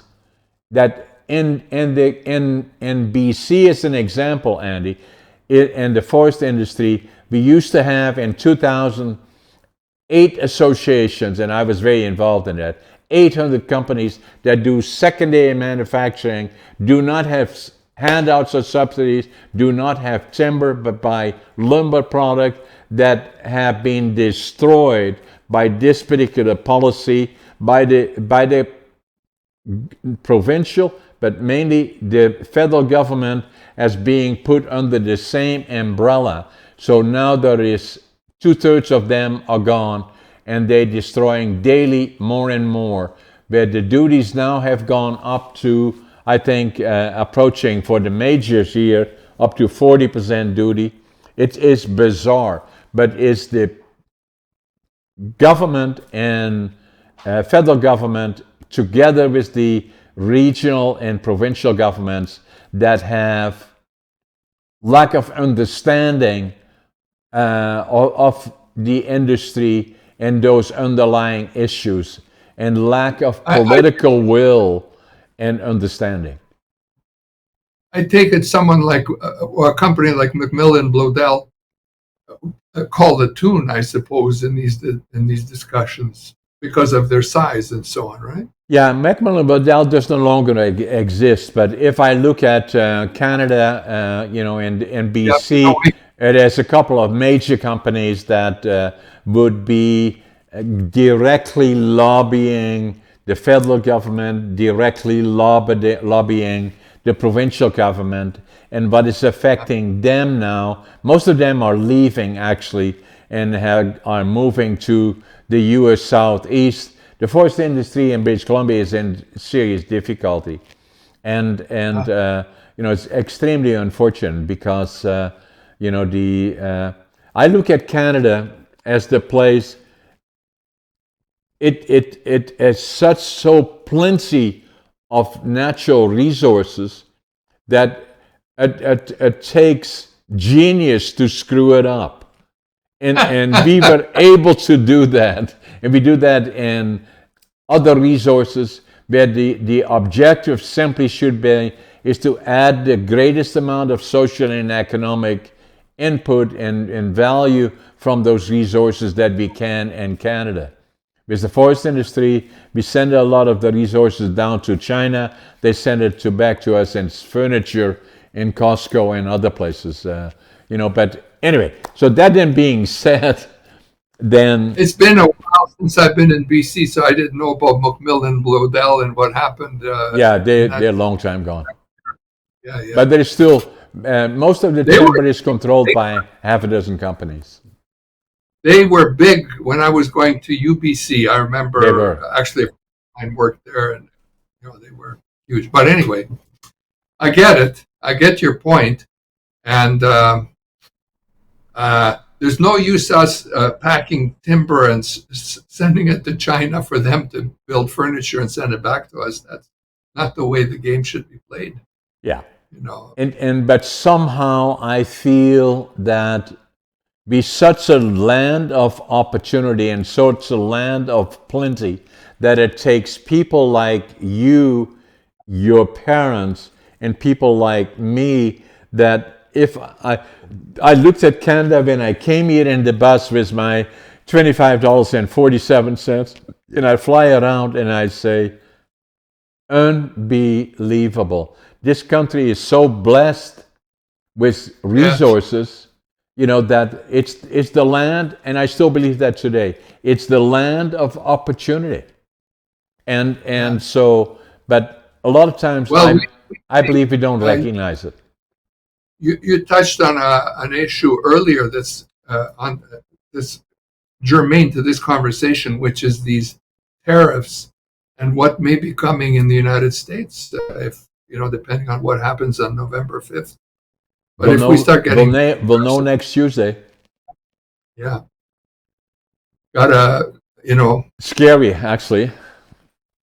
that in BC as an example, Andy, in the forest industry, we used to have in 2008 associations, and I was very involved in that, 800 companies that do secondary manufacturing, do not have handouts or subsidies, do not have timber, but buy lumber product that have been destroyed by this particular policy, by the provincial, but mainly the federal government, as being put under the same umbrella. So now there is 2/3 of them are gone, and they're destroying daily more and more, where the duties now have gone up to, I think, approaching for the majors here, up to 40% duty. It is bizarre, but it's the government and federal government together with the regional and provincial governments that have lack of understanding of the industry and those underlying issues, and lack of political will and understanding. I take it someone like a company like McMillan Blodell called a tune, I suppose, in these discussions because of their size and so on, right? Yeah, McMillan Blodell does no longer exist. But if I look at Canada, in BC, there's a couple of major companies that would be directly lobbying the federal government, directly lobbying the provincial government, and what is affecting them now. Most of them are leaving, actually, and are moving to the U.S. Southeast. The forest industry in British Columbia is in serious difficulty, and it's extremely unfortunate because I look at Canada as the place. It has so plenty of natural resources that it takes genius to screw it up. And we were able to do that. And we do that in other resources where the objective simply should be is to add the greatest amount of social and economic input and value from those resources that we can in Canada. With the forest industry, we send a lot of the resources down to China. They send it back to us in furniture in Costco and other places. But anyway, so that then being said, then it's been a while since I've been in BC, so I didn't know about McMillan Blodell and what happened. They're a long time gone. Yeah. But there is still most of the timber is controlled by half a dozen companies. They were big when I was going to UBC. I remember actually I worked there, and they were huge. But anyway, I get it. I get your point, and there's no use us packing timber and sending it to China for them to build furniture and send it back to us. That's not the way the game should be played. Yeah, but somehow I feel that be such a land of opportunity and such a land of plenty that it takes people like you, your parents, and people like me that if I looked at Canada when I came here in the bus with my $25.47, And I fly around and I say, unbelievable. This country is so blessed with Yes, resources, that it's the land, and I still believe that today. It's the land of opportunity. And yes. so, but a lot of times Well, I believe we don't uh, recognize it. you touched on an issue earlier that's on this germane to this conversation, which is these tariffs and what may be coming in the United States if depending on what happens on November 5th. But We'll if we know start getting we'll know next Tuesday. yeah, gotta Scary, actually.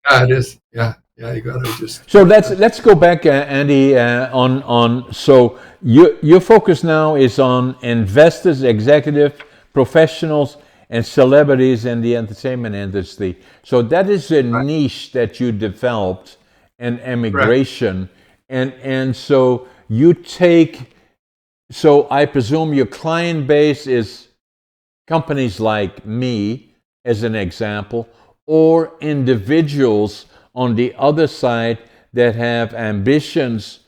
yeah, it is you gotta just So let's go back, Andy, on so your focus now is on investors, executive, professionals, and celebrities in the entertainment industry. So that is a right, niche that you developed in correct. immigration, and so you take. So I presume your client base is companies like me, as an example, or individuals on the other side that have ambitions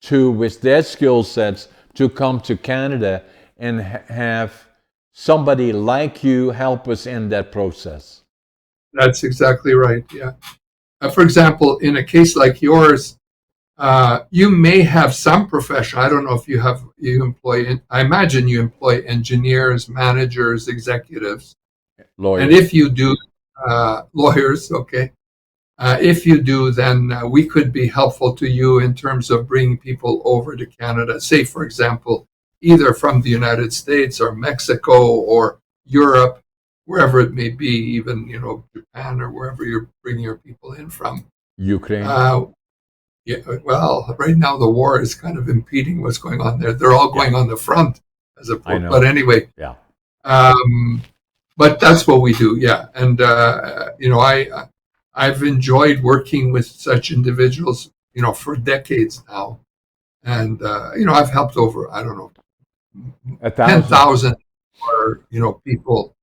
to, with their skill sets, to come to Canada and have somebody like you help us in that process. That's exactly right. Yeah. For example, in a case like yours, you may have some profession. I don't know if you employ. I imagine you employ engineers, managers, executives, and Lawyers. if you do, lawyers. Okay. If you do, then we could be helpful to you in terms of bringing people over to Canada. Say, for example, either from the United States or Mexico or Europe, wherever it may be, even Japan or wherever you're bringing your people in from. Ukraine. Uh, yeah, well, right now the war is kind of impeding what's going on there. They're all Yeah, going on the front, I but know. anyway, Yeah. um, but that's what we do. Yeah, and I've enjoyed working with such individuals, for decades now, and I've helped over I don't know 1,000. 10,000 or people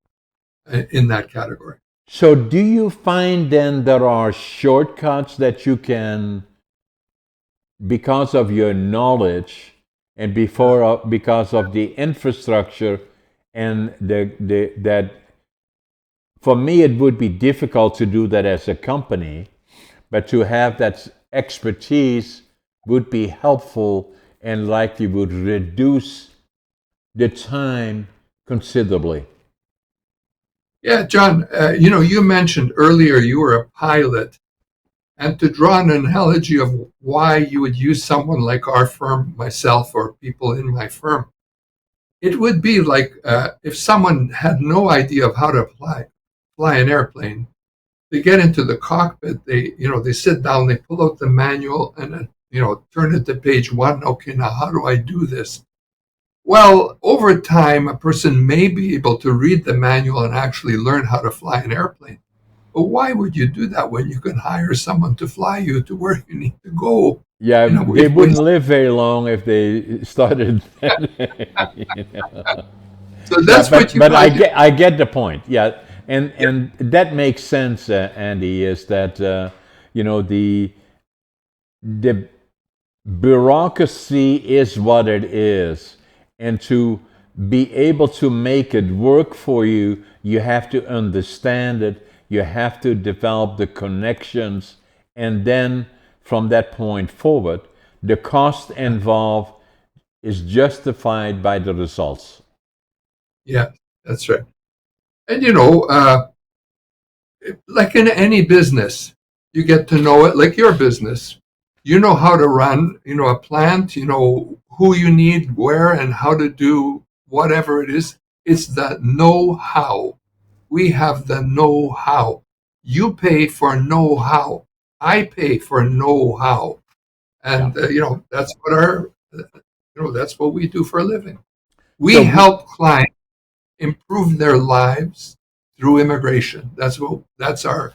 in that category. So do you find then there are shortcuts that you can, because of your knowledge and Yeah, because of the infrastructure, and that for me it would be difficult to do that as a company, but to have that expertise would be helpful and likely would reduce the time considerably. yeah, John. You mentioned earlier you were a pilot. And to draw an analogy of why you would use someone like our firm, myself, or people in my firm, it would be like if someone had no idea of how to fly an airplane. They get into the cockpit. They sit down. They pull out the manual and then turn it to page one. Okay, now how do I do this? Well, over time, a person may be able to read the manual and actually learn how to fly an airplane. But why would you do that when you can hire someone to fly you to where you need to go? Yeah, they It wouldn't wastes. live very long if they started. So Yeah, that's what you but got to do. I get the point. Yeah, Yeah, and that makes sense, Andy. Is that the bureaucracy is what it is, and to be able to make it work for you, you have to understand it. You have to develop the connections, and then from that point forward, the cost involved is justified by the results. yeah, that's right. And like in any business, you get to know it like your business. You know how to run, a plant, who you need, where, and how to do whatever it is. It's the know how. We have the know how. You pay for know how. I pay for know how. Yeah. And, that's what that's what we do for a living. We So help clients improve their lives through immigration. That's our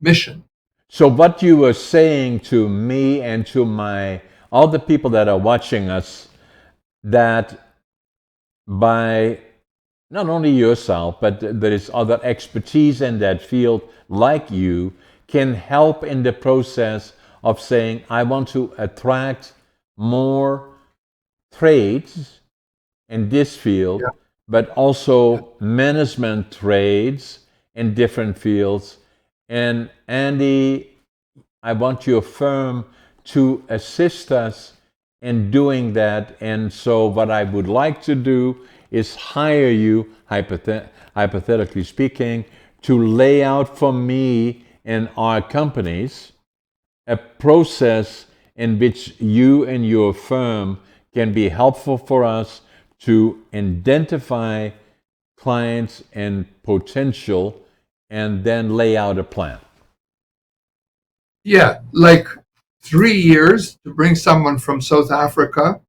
mission. So what you were saying to me and to my all the people that are watching us, that by not only yourself, but there is other expertise in that field like you can help in the process of saying, I want to attract more trades in this field, Yeah, but yeah, also management trades in different fields. And Andy, I want your firm to assist us in doing that. And so, what I would like to do is hire you, hypothetically speaking, to lay out for me and our companies a process in which you and your firm can be helpful for us to identify clients and potential and then lay out a plan. yeah. Like 3 years to bring someone from South Africa.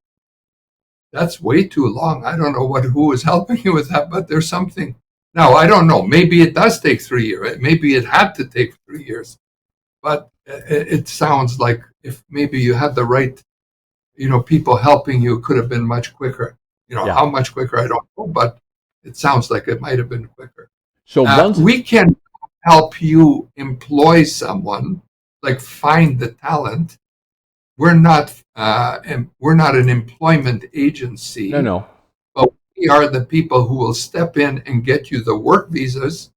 That's way too long. I don't know who is helping you with that, but there's something. Now I don't know. Maybe it does take 3 years. Maybe it had to take 3 years. But it sounds like if maybe you had the right, people helping you, could have been much quicker. Yeah. How much quicker, I don't know, but it sounds like it might have been quicker. So once We can help you employ someone, like find the talent. We're not an employment agency, no, but we are the people who will step in and get you the work visas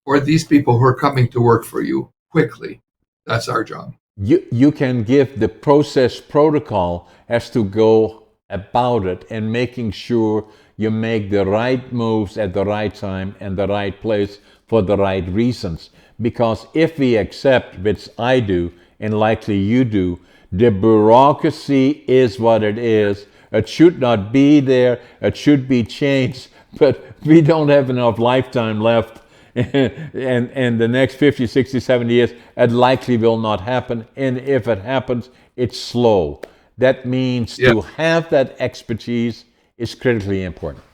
for these people who are coming to work for you quickly. That's our job. you can give the process protocol as to go about it and making sure you make the right moves at the right time and the right place for the right reasons. Because if we accept, which I do and likely you do, the bureaucracy is what it is. It should not be there. It should be changed. But we don't have enough lifetime left. And the next 50, 60, 70 years, it likely will not happen. And if it happens, it's slow. That means Yeah, to have that expertise is critically important.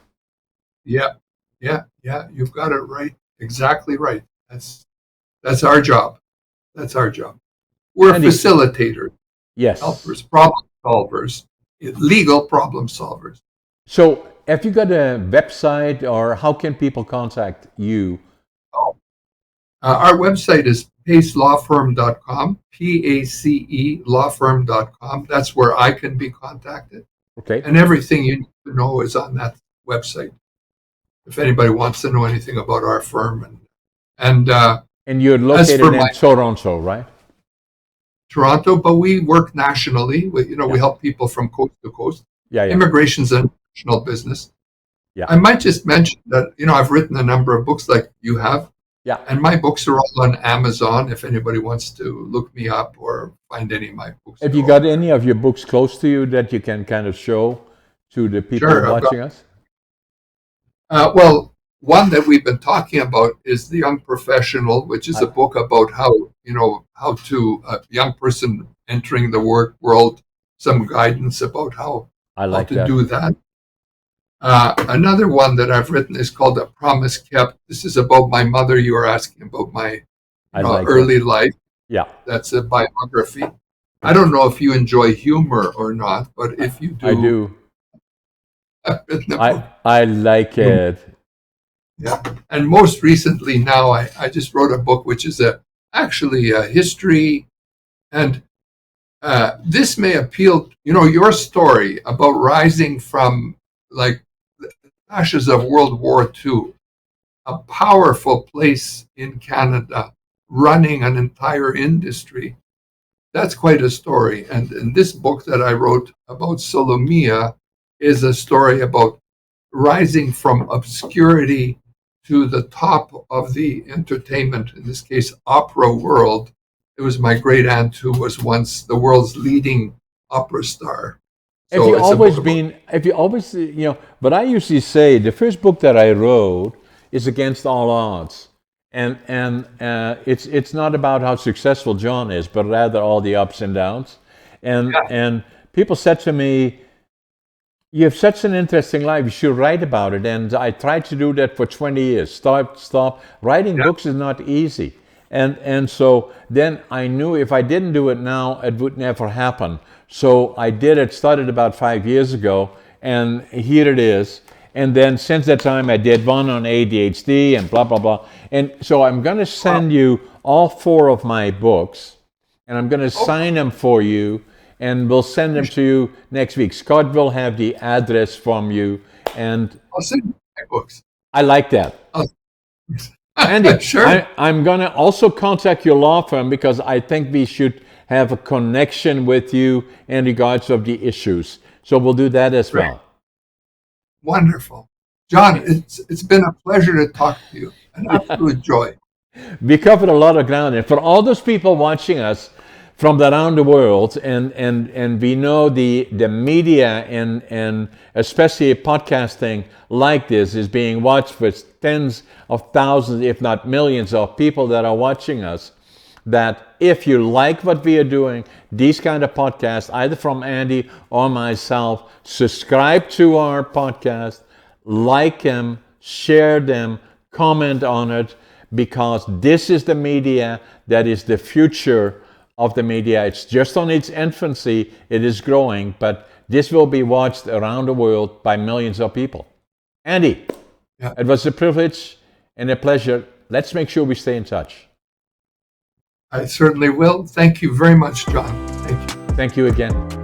yeah, yeah. You've got it right. Exactly right. That's our job. That's our job. We're Andy, facilitators, yes. helpers, problem solvers, legal problem solvers. So have you got a website or how can people contact you? Oh, our website is pacelawfirm.com, PACE lawfirm.com. That's where I can be contacted. Okay. And everything you need to know is on that website. If anybody wants to know anything about our firm. And And you're as for located in my Toronto, right? Toronto, but we work nationally. We Yeah. help people from coast to coast. Yeah, yeah. Immigration's a national business. Yeah. I might just mention that, I've written a number of books like you have, Yeah. and my books are all on Amazon if anybody wants to look me up or find any of my books. Have you got any of your books close to you that you can kind of show to the people Sure, I've watching us? Well, one that we've been talking about is The Young Professional, which is a book about how to a young person entering the work world, some guidance about how I like to that. do that. Another one that I've written is called A Promise Kept. This is about my mother. You were asking about my I like early that. life. Yeah, That's a biography. I don't know if you enjoy humor or not, but if you do, I do. I've written a book. I like it. Yeah. And most recently now, I just wrote a book, which is actually a history. And this may appeal, your story about rising from like the ashes of World War II, a powerful place in Canada, running an entire industry. That's quite a story. And this book that I wrote about Solomia is a story about rising from obscurity to the top of the entertainment, in this case, opera world. It was my great aunt who was once the world's leading opera star. Have you always been, have you always, but I usually say the first book that I wrote is against all odds. And it's not about how successful John is, but rather all the ups and downs. And people said to me, you have such an interesting life. You should write about it. And I tried to do that for 20 years. Stop. Writing books is not easy. And so then I knew if I didn't do it now, it would never happen. So I did it. Started about 5 years ago, and here it is. And then since that time, I did one on ADHD and blah, blah, blah. And so I'm going to send you all 4 of my books, and I'm going to sign them for you, and we'll send them to you next week. Scott will have the address from you, and I'll send you my books. I like that. Andy, Sure. I'm going to also contact your law firm because I think we should have a connection with you in regards of the issues. So we'll do that as well. Wonderful. John, it's been a pleasure to talk to you. An absolute joy. We covered a lot of ground. And for all those people watching us from around the world, and we know the media and especially podcasting like this is being watched with tens of thousands, if not millions of people that are watching us, that if you like what we are doing, these kind of podcasts, either from Andy or myself, subscribe to our podcast, like them, share them, comment on it, because this is the media that is the future of the media. It's just on its infancy, it is growing, but this will be watched around the world by millions of people. Andy, It was a privilege and a pleasure. Let's make sure we stay in touch. I certainly will. Thank you very much, John. Thank you. Thank you again.